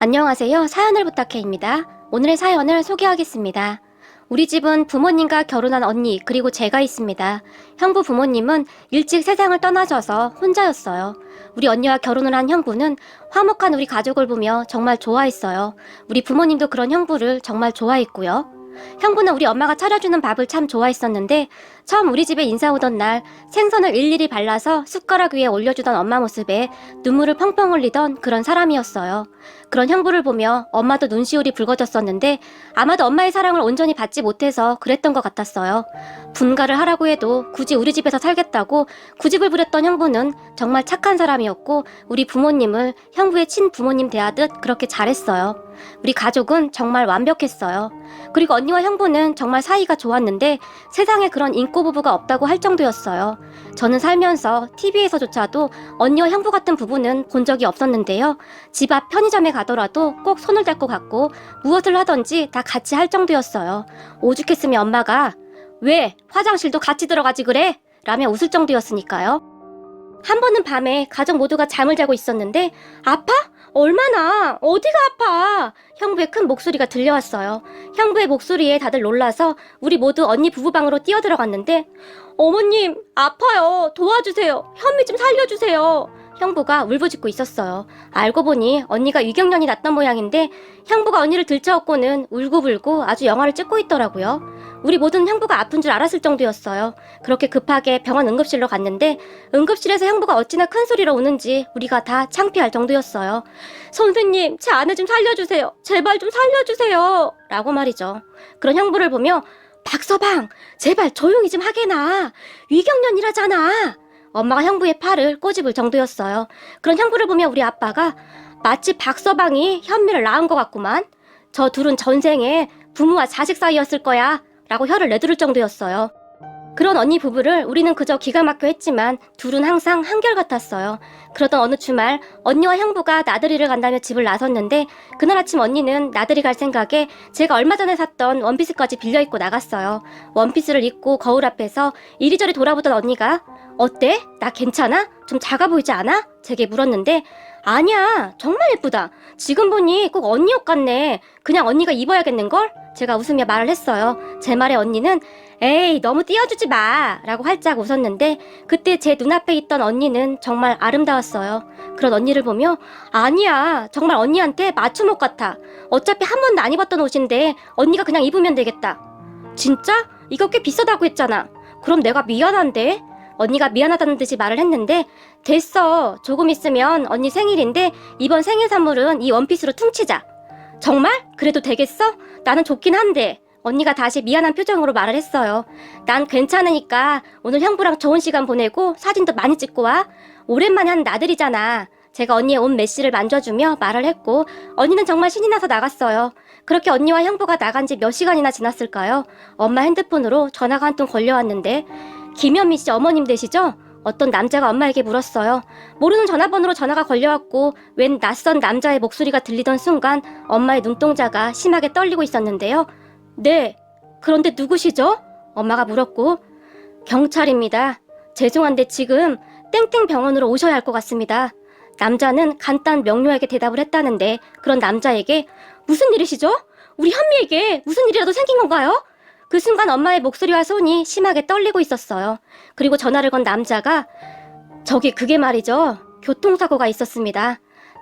안녕하세요. 사연을 부탁해입니다. 오늘의 사연을 소개하겠습니다. 우리 집은 부모님과 결혼한 언니 그리고 제가 있습니다. 형부 부모님은 일찍 세상을 떠나셔서 혼자였어요. 우리 언니와 결혼을 한 형부는 화목한 우리 가족을 보며 정말 좋아했어요. 우리 부모님도 그런 형부를 정말 좋아했고요. 형부는 우리 엄마가 차려주는 밥을 참 좋아했었는데 처음 우리 집에 인사 오던 날 생선을 일일이 발라서 숟가락 위에 올려주던 엄마 모습에 눈물을 펑펑 흘리던 그런 사람이었어요. 그런 형부를 보며 엄마도 눈시울이 붉어졌었는데 아마도 엄마의 사랑을 온전히 받지 못해서 그랬던 것 같았어요. 분가를 하라고 해도 굳이 우리 집에서 살겠다고 구집을 부렸던 형부는 정말 착한 사람이었고 우리 부모님을 형부의 친부모님 대하듯 그렇게 잘했어요. 우리 가족은 정말 완벽했어요. 그리고 언니와 형부는 정말 사이가 좋았는데 세상에 그런 인꼬 부부가 없다고 할 정도였어요. 저는 살면서 TV에서조차도 언니와 형부 같은 부부는 본 적이 없었는데요. 집 앞 편의점에 가더라도 꼭 손을 잡고 갔고 무엇을 하던지 다 같이 할 정도였어요. 오죽했으면 엄마가 왜 화장실도 같이 들어가지 그래? 라며 웃을 정도였으니까요. 한 번은 밤에 가족 모두가 잠을 자고 있었는데 아파? 얼마나? 어디가 아파? 형부의 큰 목소리가 들려왔어요. 형부의 목소리에 다들 놀라서 우리 모두 언니 부부방으로 뛰어들어갔는데 어머님 아파요. 도와주세요. 현미 좀 살려주세요. 형부가 울부짖고 있었어요. 알고 보니 언니가 위경련이 났던 모양인데 형부가 언니를 들쳐업고는 울고불고 아주 영화를 찍고 있더라고요. 우리 모두는 형부가 아픈 줄 알았을 정도였어요. 그렇게 급하게 병원 응급실로 갔는데 응급실에서 형부가 어찌나 큰 소리로 우는지 우리가 다 창피할 정도였어요. 선생님, 제 아내 좀 살려주세요. 제발 좀 살려주세요. 라고 말이죠. 그런 형부를 보며 박서방, 제발 조용히 좀 하게나. 위경련이라잖아. 엄마가 형부의 팔을 꼬집을 정도였어요. 그런 형부를 보며 우리 아빠가 마치 박서방이 현미를 낳은 것 같구만. 저 둘은 전생에 부모와 자식 사이였을 거야. 라고 혀를 내두를 정도였어요. 그런 언니 부부를 우리는 그저 기가 막혀 했지만 둘은 항상 한결같았어요. 그러던 어느 주말 언니와 형부가 나들이를 간다며 집을 나섰는데 그날 아침 언니는 나들이 갈 생각에 제가 얼마 전에 샀던 원피스까지 빌려 입고 나갔어요. 원피스를 입고 거울 앞에서 이리저리 돌아보던 언니가 어때? 나 괜찮아? 좀 작아 보이지 않아? 제게 물었는데 아니야, 정말 예쁘다. 지금 보니 꼭 언니 옷 같네. 그냥 언니가 입어야겠는걸? 제가 웃으며 말을 했어요. 제 말에 언니는 에이, 너무 띄워주지 마 라고 활짝 웃었는데 그때 제 눈앞에 있던 언니는 정말 아름다웠어요. 그런 언니를 보며 아니야, 정말 언니한테 맞춤 옷 같아. 어차피 한 번도 안 입었던 옷인데 언니가 그냥 입으면 되겠다. 진짜? 이거 꽤 비싸다고 했잖아. 그럼 내가 미안한데? 언니가 미안하다는 듯이 말을 했는데 됐어. 조금 있으면 언니 생일인데 이번 생일 선물은 이 원피스로 퉁치자. 정말? 그래도 되겠어? 나는 좋긴 한데. 언니가 다시 미안한 표정으로 말을 했어요. 난 괜찮으니까 오늘 형부랑 좋은 시간 보내고 사진도 많이 찍고 와. 오랜만에 하는 나들이잖아. 제가 언니의 옷 메시를 만져주며 말을 했고 언니는 정말 신이 나서 나갔어요. 그렇게 언니와 형부가 나간 지 몇 시간이나 지났을까요? 엄마 핸드폰으로 전화가 한 통 걸려왔는데 김현미 씨 어머님 되시죠? 어떤 남자가 엄마에게 물었어요. 모르는 전화번호로 전화가 걸려왔고 웬 낯선 남자의 목소리가 들리던 순간 엄마의 눈동자가 심하게 떨리고 있었는데요. 네, 그런데 누구시죠? 엄마가 물었고 경찰입니다. 죄송한데 지금 땡땡 병원으로 오셔야 할 것 같습니다. 남자는 간단 명료하게 대답을 했다는데 그런 남자에게 무슨 일이시죠? 우리 현미에게 무슨 일이라도 생긴 건가요? 그 순간 엄마의 목소리와 손이 심하게 떨리고 있었어요. 그리고 전화를 건 남자가 저기 그게 말이죠. 교통사고가 있었습니다.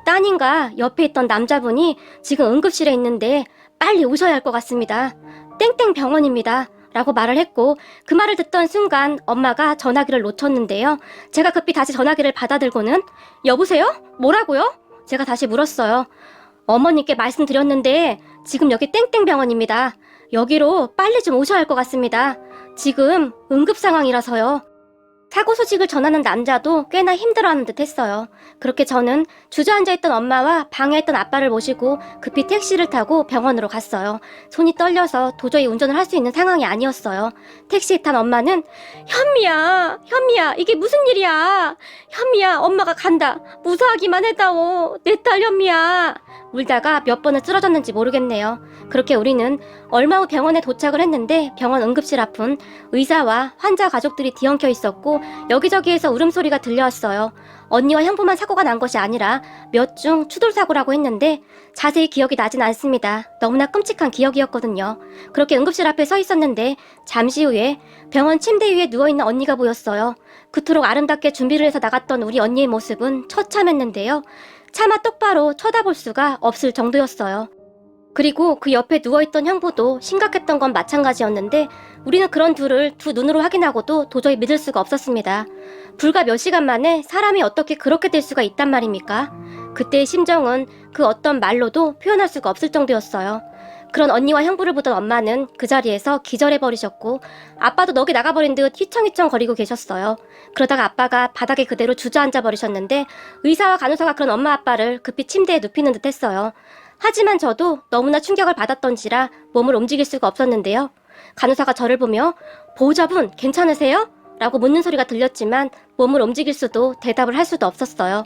따님과 옆에 있던 남자분이 지금 응급실에 있는데 빨리 오셔야 할 것 같습니다. 땡땡 병원입니다. 라고 말을 했고 그 말을 듣던 순간 엄마가 전화기를 놓쳤는데요. 제가 급히 다시 전화기를 받아들고는 여보세요? 뭐라고요? 제가 다시 물었어요. 어머님께 말씀드렸는데 지금 여기 땡땡 병원입니다. 여기로 빨리 좀 오셔야 할 것 같습니다. 지금 응급 상황이라서요. 사고 소식을 전하는 남자도 꽤나 힘들어하는 듯 했어요. 그렇게 저는 주저앉아있던 엄마와 방에 있던 아빠를 모시고 급히 택시를 타고 병원으로 갔어요. 손이 떨려서 도저히 운전을 할 수 있는 상황이 아니었어요. 택시에 탄 엄마는 현미야, 현미야, 이게 무슨 일이야? 현미야, 엄마가 간다. 무사하기만 해다오. 내 딸 현미야. 울다가 몇 번을 쓰러졌는지 모르겠네요. 그렇게 우리는 얼마 후 병원에 도착을 했는데 병원 응급실 앞은 의사와 환자 가족들이 뒤엉켜 있었고 그리고 여기저기에서 울음소리가 들려왔어요. 언니와 형부만 사고가 난 것이 아니라 몇 중 추돌사고라고 했는데 자세히 기억이 나진 않습니다. 너무나 끔찍한 기억이었거든요. 그렇게 응급실 앞에 서 있었는데 잠시 후에 병원 침대 위에 누워있는 언니가 보였어요. 그토록 아름답게 준비를 해서 나갔던 우리 언니의 모습은 처참했는데요. 차마 똑바로 쳐다볼 수가 없을 정도였어요. 그리고 그 옆에 누워있던 형부도 심각했던 건 마찬가지였는데 우리는 그런 둘을 두 눈으로 확인하고도 도저히 믿을 수가 없었습니다. 불과 몇 시간 만에 사람이 어떻게 그렇게 될 수가 있단 말입니까? 그때의 심정은 그 어떤 말로도 표현할 수가 없을 정도였어요. 그런 언니와 형부를 보던 엄마는 그 자리에서 기절해버리셨고 아빠도 넋이 나가버린 듯 휘청휘청 거리고 계셨어요. 그러다가 아빠가 바닥에 그대로 주저앉아 버리셨는데 의사와 간호사가 그런 엄마 아빠를 급히 침대에 눕히는 듯 했어요. 하지만 저도 너무나 충격을 받았던지라 몸을 움직일 수가 없었는데요. 간호사가 저를 보며 보호자분 괜찮으세요? 라고 묻는 소리가 들렸지만 몸을 움직일 수도 대답을 할 수도 없었어요.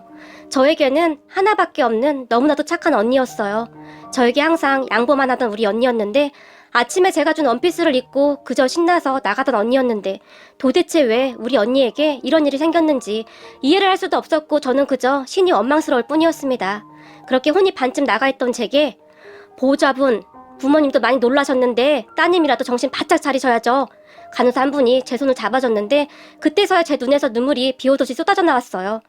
저에게는 하나밖에 없는 너무나도 착한 언니였어요. 저에게 항상 양보만 하던 우리 언니였는데 아침에 제가 준 원피스를 입고 그저 신나서 나가던 언니였는데 도대체 왜 우리 언니에게 이런 일이 생겼는지 이해를 할 수도 없었고 저는 그저 신이 원망스러울 뿐이었습니다. 그렇게 혼이 반쯤 나가있던 제게 보호자분, 부모님도 많이 놀라셨는데 따님이라도 정신 바짝 차리셔야죠. 간호사 한 분이 제 손을 잡아줬는데 그때서야 제 눈에서 눈물이 비오듯이 쏟아져 나왔어요.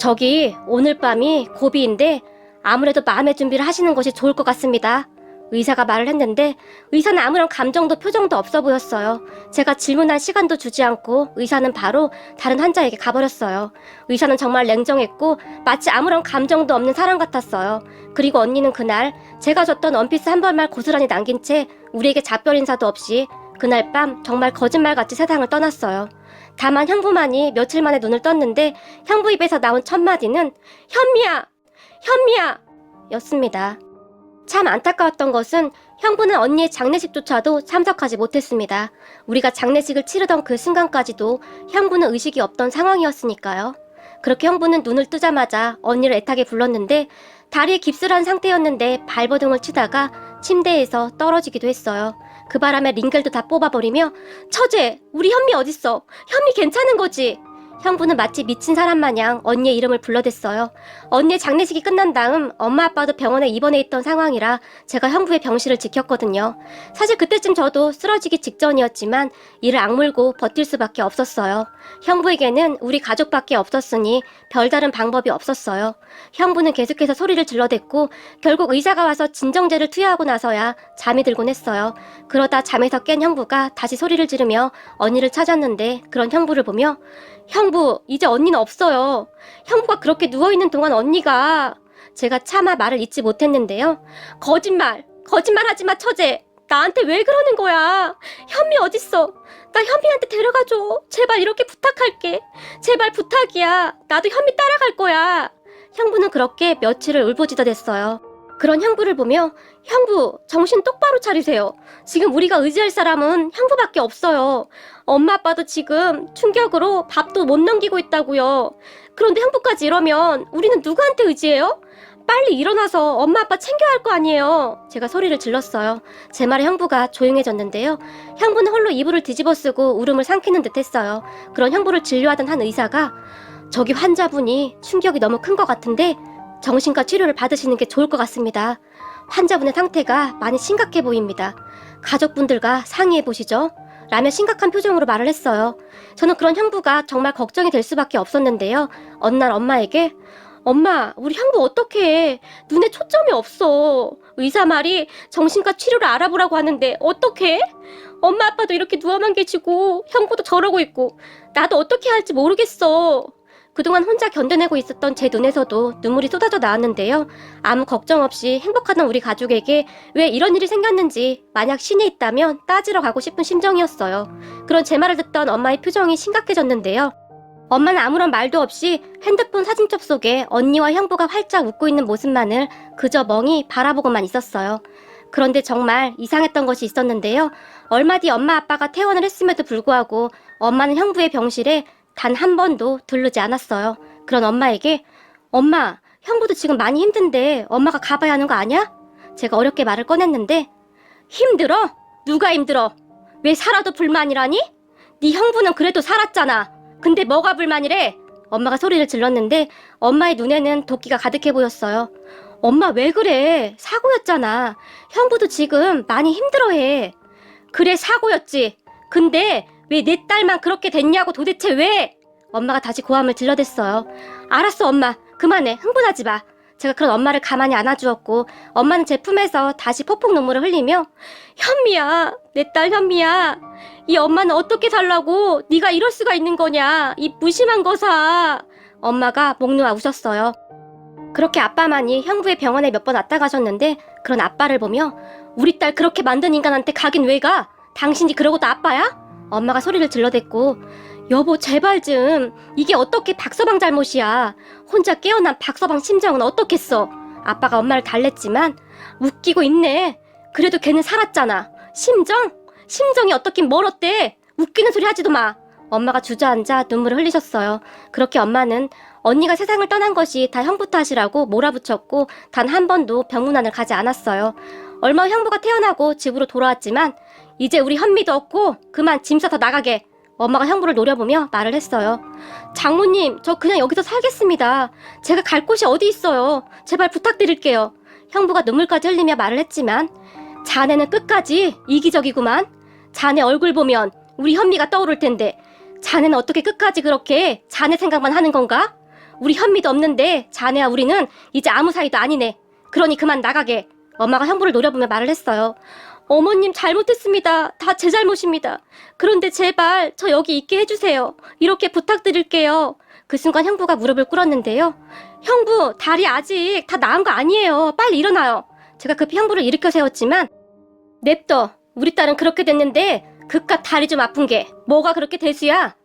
저기 오늘 밤이 고비인데 아무래도 마음의 준비를 하시는 것이 좋을 것 같습니다. 의사가 말을 했는데 의사는 아무런 감정도 표정도 없어 보였어요. 제가 질문할 시간도 주지 않고 의사는 바로 다른 환자에게 가버렸어요. 의사는 정말 냉정했고 마치 아무런 감정도 없는 사람 같았어요. 그리고 언니는 그날 제가 줬던 원피스 한 벌만 고스란히 남긴 채 우리에게 작별 인사도 없이 그날 밤 정말 거짓말같이 세상을 떠났어요. 다만 형부만이 며칠 만에 눈을 떴는데 형부 입에서 나온 첫 마디는 현미야! 현미야! 였습니다. 참 안타까웠던 것은 형부는 언니의 장례식조차도 참석하지 못했습니다. 우리가 장례식을 치르던 그 순간까지도 형부는 의식이 없던 상황이었으니까요. 그렇게 형부는 눈을 뜨자마자 언니를 애타게 불렀는데 다리에 깁스를 한 상태였는데 발버둥을 치다가 침대에서 떨어지기도 했어요. 그 바람에 링겔도 다 뽑아버리며 처제, 우리 현미 어딨어? 현미 괜찮은 거지? 형부는 마치 미친 사람 마냥 언니의 이름을 불러댔어요. 언니의 장례식이 끝난 다음 엄마 아빠도 병원에 입원해 있던 상황이라 제가 형부의 병실을 지켰거든요. 사실 그때쯤 저도 쓰러지기 직전이었지만 이를 악물고 버틸 수밖에 없었어요. 형부에게는 우리 가족밖에 없었으니 별다른 방법이 없었어요. 형부는 계속해서 소리를 질러댔고 결국 의사가 와서 진정제를 투여하고 나서야 잠이 들곤 했어요. 그러다 잠에서 깬 형부가 다시 소리를 지르며 언니를 찾았는데 그런 형부를 보며 형부, 이제 언니는 없어요. 형부가 그렇게 누워있는 동안 언니가... 제가 차마 말을 잇지 못했는데요. 거짓말 하지 마, 처제. 나한테 왜 그러는 거야? 현미 어딨어? 나 현미한테 데려가줘. 제발 이렇게 부탁할게. 제발 부탁이야. 나도 현미 따라갈 거야. 형부는 그렇게 며칠을 울부짖어댔어요. 그런 형부를 보며 형부, 정신 똑바로 차리세요. 지금 우리가 의지할 사람은 형부밖에 없어요. 엄마 아빠도 지금 충격으로 밥도 못 넘기고 있다고요. 그런데 형부까지 이러면 우리는 누구한테 의지해요? 빨리 일어나서 엄마 아빠 챙겨야 할 거 아니에요. 제가 소리를 질렀어요. 제 말에 형부가 조용해졌는데요. 형부는 홀로 이불을 뒤집어 쓰고 울음을 삼키는 듯 했어요. 그런 형부를 진료하던 한 의사가 저기 환자분이 충격이 너무 큰 것 같은데 정신과 치료를 받으시는 게 좋을 것 같습니다. 환자분의 상태가 많이 심각해 보입니다. 가족분들과 상의해 보시죠. 라며 심각한 표정으로 말을 했어요. 저는 그런 형부가 정말 걱정이 될 수밖에 없었는데요. 어느 날 엄마에게 엄마, 우리 형부 어떡해. 눈에 초점이 없어. 의사 말이 정신과 치료를 알아보라고 하는데 어떡해? 엄마 아빠도 이렇게 누워만 계시고 형부도 저러고 있고 나도 어떻게 할지 모르겠어. 그동안 혼자 견뎌내고 있었던 제 눈에서도 눈물이 쏟아져 나왔는데요. 아무 걱정 없이 행복하던 우리 가족에게 왜 이런 일이 생겼는지 만약 신이 있다면 따지러 가고 싶은 심정이었어요. 그런 제 말을 듣던 엄마의 표정이 심각해졌는데요. 엄마는 아무런 말도 없이 핸드폰 사진첩 속에 언니와 형부가 활짝 웃고 있는 모습만을 그저 멍이 바라보고만 있었어요. 그런데 정말 이상했던 것이 있었는데요. 얼마 뒤 엄마 아빠가 퇴원을 했음에도 불구하고 엄마는 형부의 병실에 단 한 번도 들르지 않았어요. 그런 엄마에게 엄마, 형부도 지금 많이 힘든데 엄마가 가봐야 하는 거 아니야? 제가 어렵게 말을 꺼냈는데 힘들어? 누가 힘들어? 왜 살아도 불만이라니? 네 형부는 그래도 살았잖아. 근데 뭐가 불만이래? 엄마가 소리를 질렀는데 엄마의 눈에는 도끼가 가득해 보였어요. 엄마 왜 그래? 사고였잖아. 형부도 지금 많이 힘들어해. 그래 사고였지. 근데 왜 내 딸만 그렇게 됐냐고 도대체 왜? 엄마가 다시 고함을 질러댔어요. 알았어 엄마. 그만해. 흥분하지 마. 제가 그런 엄마를 가만히 안아주었고 엄마는 제 품에서 다시 폭풍 눈물을 흘리며 현미야. 내 딸 현미야. 이 엄마는 어떻게 살라고 네가 이럴 수가 있는 거냐. 이 무심한 거사. 엄마가 목 놓아 우셨어요. 그렇게 아빠만이 형부의 병원에 몇 번 왔다 가셨는데 그런 아빠를 보며 우리 딸 그렇게 만든 인간한테 가긴 왜 가? 당신이 그러고도 아빠야? 엄마가 소리를 질러댔고 여보 제발 좀 이게 어떻게 박서방 잘못이야. 혼자 깨어난 박서방 심정은 어떻겠어. 아빠가 엄마를 달랬지만 웃기고 있네. 그래도 걔는 살았잖아. 심정? 심정이 어떻긴 뭘 어때? 웃기는 소리 하지도 마. 엄마가 주저앉아 눈물을 흘리셨어요. 그렇게 엄마는 언니가 세상을 떠난 것이 다 형부 탓이라고 몰아붙였고 단 한 번도 병문안을 가지 않았어요. 얼마 후 형부가 태어나고 집으로 돌아왔지만 이제 우리 현미도 없고 그만 짐 싸서 나가게. 엄마가 형부를 노려보며 말을 했어요. 장모님 저 그냥 여기서 살겠습니다. 제가 갈 곳이 어디 있어요. 제발 부탁드릴게요. 형부가 눈물까지 흘리며 말을 했지만 자네는 끝까지 이기적이구만. 자네 얼굴 보면 우리 현미가 떠오를 텐데 자네는 어떻게 끝까지 그렇게 자네 생각만 하는 건가? 우리 현미도 없는데 자네와 우리는 이제 아무 사이도 아니네. 그러니 그만 나가게. 엄마가 형부를 노려보며 말을 했어요. 어머님 잘못했습니다. 다 제 잘못입니다. 그런데 제발 저 여기 있게 해주세요. 이렇게 부탁드릴게요. 그 순간 형부가 무릎을 꿇었는데요. 형부 다리 아직 다 나은 거 아니에요. 빨리 일어나요. 제가 급히 형부를 일으켜 세웠지만 냅둬. 우리 딸은 그렇게 됐는데 그깟 다리 좀 아픈 게 뭐가 그렇게 대수야?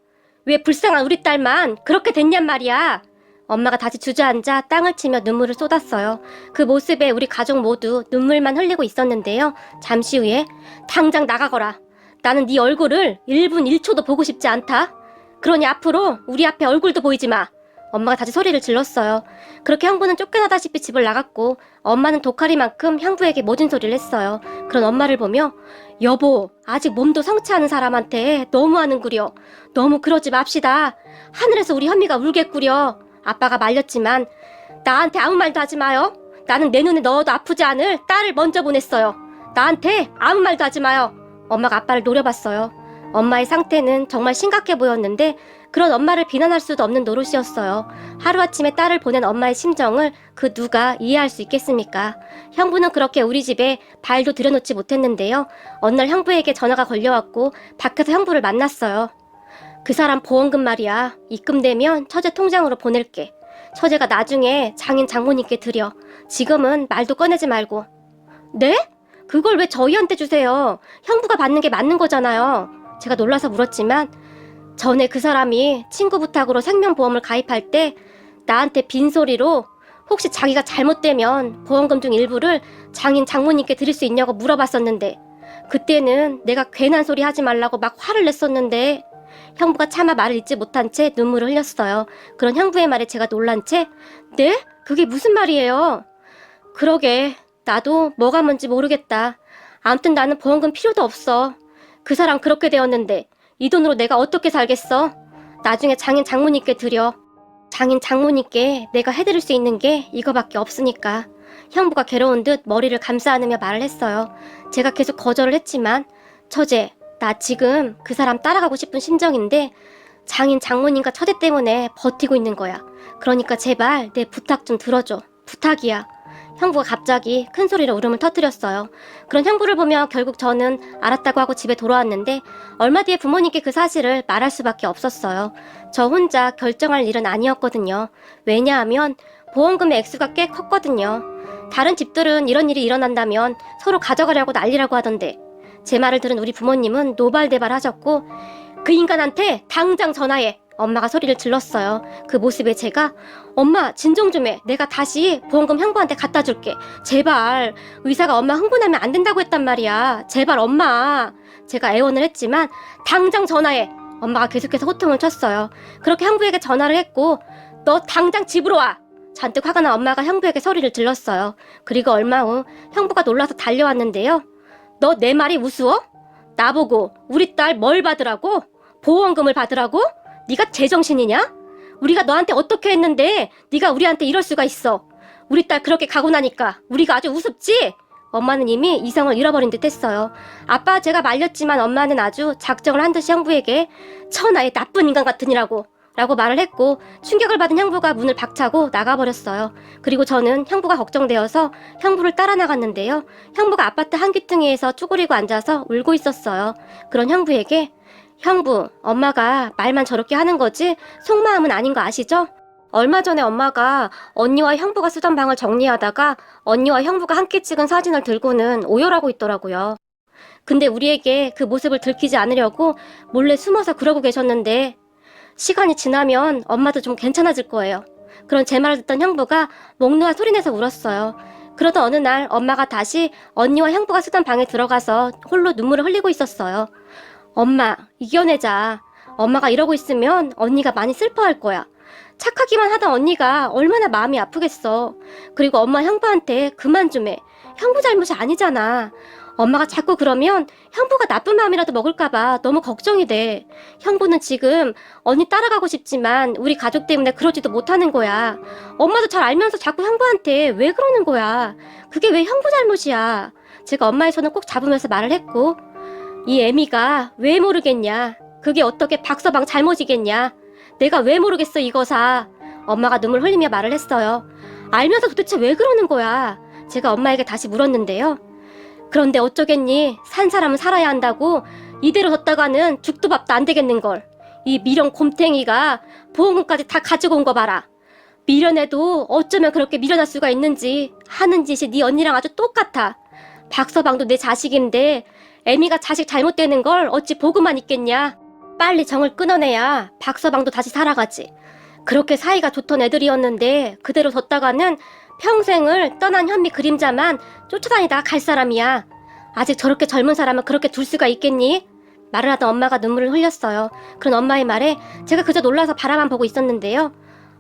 왜 불쌍한 우리 딸만 그렇게 됐냔 말이야. 엄마가 다시 주저앉아 땅을 치며 눈물을 쏟았어요. 그 모습에 우리 가족 모두 눈물만 흘리고 있었는데요. 잠시 후에 당장 나가거라. 나는 네 얼굴을 1분 1초도 보고 싶지 않다. 그러니 앞으로 우리 앞에 얼굴도 보이지 마. 엄마가 다시 소리를 질렀어요. 그렇게 형부는 쫓겨나다시피 집을 나갔고 엄마는 독하리만큼 형부에게 모진 소리를 했어요. 그런 엄마를 보며 여보 아직 몸도 성취하는 사람한테 너무하는구려. 너무 그러지 맙시다. 하늘에서 우리 현미가 울겠구려. 아빠가 말렸지만 나한테 아무 말도 하지 마요. 나는 내 눈에 넣어도 아프지 않을 딸을 먼저 보냈어요. 나한테 아무 말도 하지 마요. 엄마가 아빠를 노려봤어요. 엄마의 상태는 정말 심각해 보였는데 그런 엄마를 비난할 수도 없는 노릇이었어요. 하루아침에 딸을 보낸 엄마의 심정을 그 누가 이해할 수 있겠습니까? 형부는 그렇게 우리 집에 발도 들여놓지 못했는데요. 어느 날 형부에게 전화가 걸려왔고 밖에서 형부를 만났어요. 그 사람 보험금 말이야. 입금되면 처제 통장으로 보낼게. 처제가 나중에 장인 장모님께 드려. 지금은 말도 꺼내지 말고. 네? 그걸 왜 저희한테 주세요? 형부가 받는 게 맞는 거잖아요. 제가 놀라서 물었지만 전에 그 사람이 친구 부탁으로 생명보험을 가입할 때 나한테 빈소리로 혹시 자기가 잘못되면 보험금 중 일부를 장인 장모님께 드릴 수 있냐고 물어봤었는데 그때는 내가 괜한 소리 하지 말라고 막 화를 냈었는데 형부가 차마 말을 잇지 못한 채 눈물을 흘렸어요. 그런 형부의 말에 제가 놀란 채 네? 그게 무슨 말이에요? 그러게 나도 뭐가 뭔지 모르겠다. 아무튼 나는 보험금 필요도 없어. 그 사람 그렇게 되었는데 이 돈으로 내가 어떻게 살겠어? 나중에 장인 장모님께 드려. 장인 장모님께 내가 해드릴 수 있는 게 이거밖에 없으니까. 형부가 괴로운 듯 머리를 감싸 안으며 말을 했어요. 제가 계속 거절을 했지만 처제 나 지금 그 사람 따라가고 싶은 심정인데 장인 장모님과 처제 때문에 버티고 있는 거야. 그러니까 제발 내 부탁 좀 들어줘. 부탁이야. 형부가 갑자기 큰 소리로 울음을 터뜨렸어요. 그런 형부를 보며 결국 저는 알았다고 하고 집에 돌아왔는데 얼마 뒤에 부모님께 그 사실을 말할 수밖에 없었어요. 저 혼자 결정할 일은 아니었거든요. 왜냐하면 보험금의 액수가 꽤 컸거든요. 다른 집들은 이런 일이 일어난다면 서로 가져가려고 난리라고 하던데 제 말을 들은 우리 부모님은 노발대발 하셨고 그 인간한테 당장 전화해. 엄마가 소리를 질렀어요. 그 모습에 제가 엄마 진정 좀 해. 내가 다시 보험금 형부한테 갖다 줄게. 제발. 의사가 엄마 흥분하면 안 된다고 했단 말이야. 제발 엄마. 제가 애원을 했지만 당장 전화해. 엄마가 계속해서 호통을 쳤어요. 그렇게 형부에게 전화를 했고 너 당장 집으로 와. 잔뜩 화가 난 엄마가 형부에게 소리를 질렀어요. 그리고 얼마 후 형부가 놀라서 달려왔는데요. 너 내 말이 우스워? 나보고 우리 딸 뭘 받으라고? 보험금을 받으라고? 네가 제정신이냐? 우리가 너한테 어떻게 했는데 네가 우리한테 이럴 수가 있어. 우리 딸 그렇게 가고 나니까 우리가 아주 우습지? 엄마는 이미 이성을 잃어버린 듯 했어요. 아빠 제가 말렸지만 엄마는 아주 작정을 한 듯이 형부에게 천하의 나쁜 인간 같으니라고 라고 말을 했고 충격을 받은 형부가 문을 박차고 나가버렸어요. 그리고 저는 형부가 걱정되어서 형부를 따라 나갔는데요. 형부가 아파트 한 귀퉁이에서 쭈그리고 앉아서 울고 있었어요. 그런 형부에게 형부, 엄마가 말만 저렇게 하는 거지 속마음은 아닌 거 아시죠? 얼마 전에 엄마가 언니와 형부가 쓰던 방을 정리하다가 언니와 형부가 함께 찍은 사진을 들고는 오열하고 있더라고요. 근데 우리에게 그 모습을 들키지 않으려고 몰래 숨어서 그러고 계셨는데 시간이 지나면 엄마도 좀 괜찮아질 거예요. 그런 제 말을 듣던 형부가 목 놓아 소리내서 울었어요. 그러던 어느 날 엄마가 다시 언니와 형부가 쓰던 방에 들어가서 홀로 눈물을 흘리고 있었어요. 엄마, 이겨내자. 엄마가 이러고 있으면 언니가 많이 슬퍼할 거야. 착하기만 하던 언니가 얼마나 마음이 아프겠어. 그리고 엄마 형부한테 그만 좀 해. 형부 잘못이 아니잖아. 엄마가 자꾸 그러면 형부가 나쁜 마음이라도 먹을까봐 너무 걱정이 돼. 형부는 지금 언니 따라가고 싶지만 우리 가족 때문에 그러지도 못하는 거야. 엄마도 잘 알면서 자꾸 형부한테 왜 그러는 거야. 그게 왜 형부 잘못이야. 제가 엄마의 손을 꼭 잡으면서 말을 했고 이 애미가 왜 모르겠냐. 그게 어떻게 박서방 잘못이겠냐. 내가 왜 모르겠어 이거사. 엄마가 눈물 흘리며 말을 했어요. 알면서 도대체 왜 그러는 거야. 제가 엄마에게 다시 물었는데요. 그런데 어쩌겠니. 산 사람은 살아야 한다고 이대로 뒀다가는 죽도 밥도 안 되겠는걸. 이 미련 곰탱이가 보험금까지 다 가지고 온 거 봐라. 미련해도 어쩌면 그렇게 미련할 수가 있는지. 하는 짓이 네 언니랑 아주 똑같아. 박서방도 내 자식인데 애미가 자식 잘못되는 걸 어찌 보고만 있겠냐. 빨리 정을 끊어내야 박서방도 다시 살아가지. 그렇게 사이가 좋던 애들이었는데 그대로 뒀다가는 평생을 떠난 현미 그림자만 쫓아다니다가 갈 사람이야. 아직 저렇게 젊은 사람을 그렇게 둘 수가 있겠니? 말을 하던 엄마가 눈물을 흘렸어요. 그런 엄마의 말에 제가 그저 놀라서 바라만 보고 있었는데요.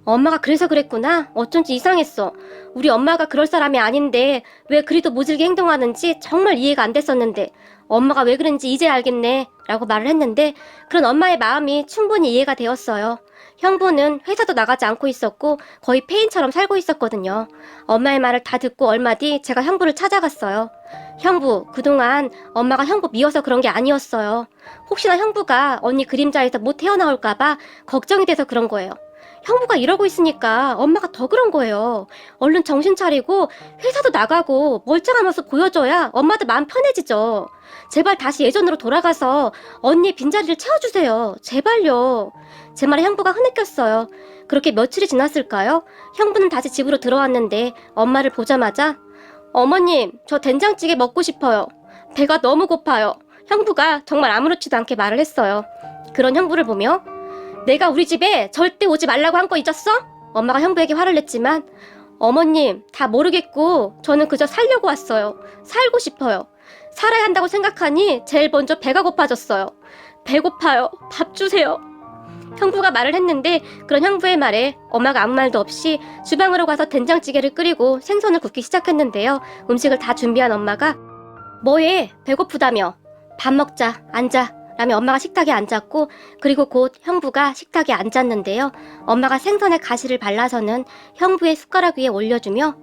엄마가 그래서 그랬구나. 어쩐지 이상했어. 우리 엄마가 그럴 사람이 아닌데 왜 그리도 모질게 행동하는지 정말 이해가 안 됐었는데 엄마가 왜 그런지 이제 알겠네 라고 말을 했는데 그런 엄마의 마음이 충분히 이해가 되었어요. 형부는 회사도 나가지 않고 있었고 거의 폐인처럼 살고 있었거든요. 엄마의 말을 다 듣고 얼마 뒤 제가 형부를 찾아갔어요. 형부, 그동안 엄마가 형부 미워서 그런 게 아니었어요. 혹시나 형부가 언니 그림자에서 못 태어나올까봐 걱정이 돼서 그런 거예요. 형부가 이러고 있으니까 엄마가 더 그런 거예요. 얼른 정신 차리고 회사도 나가고 멀쩡한 모습 보여줘야 엄마도 마음 편해지죠. 제발 다시 예전으로 돌아가서 언니의 빈자리를 채워주세요. 제발요. 제 말에 형부가 흐느꼈어요. 그렇게 며칠이 지났을까요? 형부는 다시 집으로 들어왔는데 엄마를 보자마자 어머님, 저 된장찌개 먹고 싶어요. 배가 너무 고파요. 형부가 정말 아무렇지도 않게 말을 했어요. 그런 형부를 보며 내가 우리 집에 절대 오지 말라고 한 거 잊었어? 엄마가 형부에게 화를 냈지만 어머님, 다 모르겠고 저는 그저 살려고 왔어요. 살고 싶어요. 살아야 한다고 생각하니 제일 먼저 배가 고파졌어요. 배고파요. 밥 주세요. 형부가 말을 했는데 그런 형부의 말에 엄마가 아무 말도 없이 주방으로 가서 된장찌개를 끓이고 생선을 굽기 시작했는데요. 음식을 다 준비한 엄마가 뭐해? 배고프다며. 밥 먹자. 앉아. 라며 엄마가 식탁에 앉았고 그리고 곧 형부가 식탁에 앉았는데요. 엄마가 생선에 가시를 발라서는 형부의 숟가락 위에 올려주며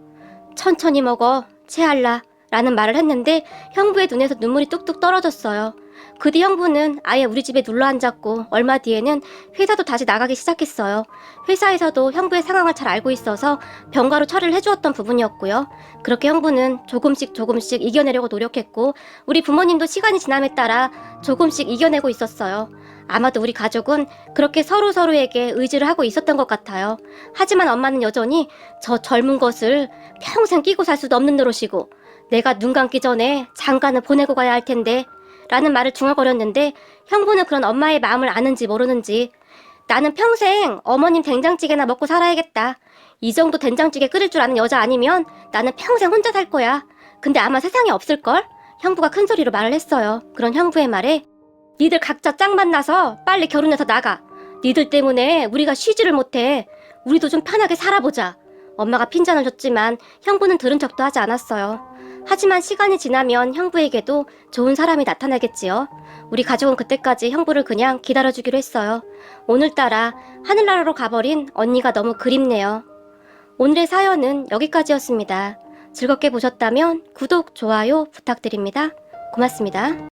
천천히 먹어. 체할라. 라는 말을 했는데 형부의 눈에서 눈물이 뚝뚝 떨어졌어요. 그 뒤 형부는 아예 우리 집에 눌러 앉았고 얼마 뒤에는 회사도 다시 나가기 시작했어요. 회사에서도 형부의 상황을 잘 알고 있어서 병가로 처리를 해주었던 부분이었고요. 그렇게 형부는 조금씩 이겨내려고 노력했고 우리 부모님도 시간이 지남에 따라 조금씩 이겨내고 있었어요. 아마도 우리 가족은 그렇게 서로에게 의지를 하고 있었던 것 같아요. 하지만 엄마는 여전히 저 젊은 것을 평생 끼고 살 수도 없는 노릇이고 내가 눈 감기 전에 장가는 보내고 가야 할 텐데 라는 말을 중얼거렸는데 형부는 그런 엄마의 마음을 아는지 모르는지 나는 평생 어머님 된장찌개나 먹고 살아야겠다. 이 정도 된장찌개 끓일 줄 아는 여자 아니면 나는 평생 혼자 살 거야. 근데 아마 세상에 없을걸? 형부가 큰 소리로 말을 했어요. 그런 형부의 말에 니들 각자 짝 만나서 빨리 결혼해서 나가. 니들 때문에 우리가 쉬지를 못해. 우리도 좀 편하게 살아보자. 엄마가 핀잔을 줬지만 형부는 들은 척도 하지 않았어요. 하지만 시간이 지나면 형부에게도 좋은 사람이 나타나겠지요. 우리 가족은 그때까지 형부를 그냥 기다려주기로 했어요. 오늘따라 하늘나라로 가버린 언니가 너무 그립네요. 오늘의 사연은 여기까지였습니다. 즐겁게 보셨다면 구독, 좋아요 부탁드립니다. 고맙습니다.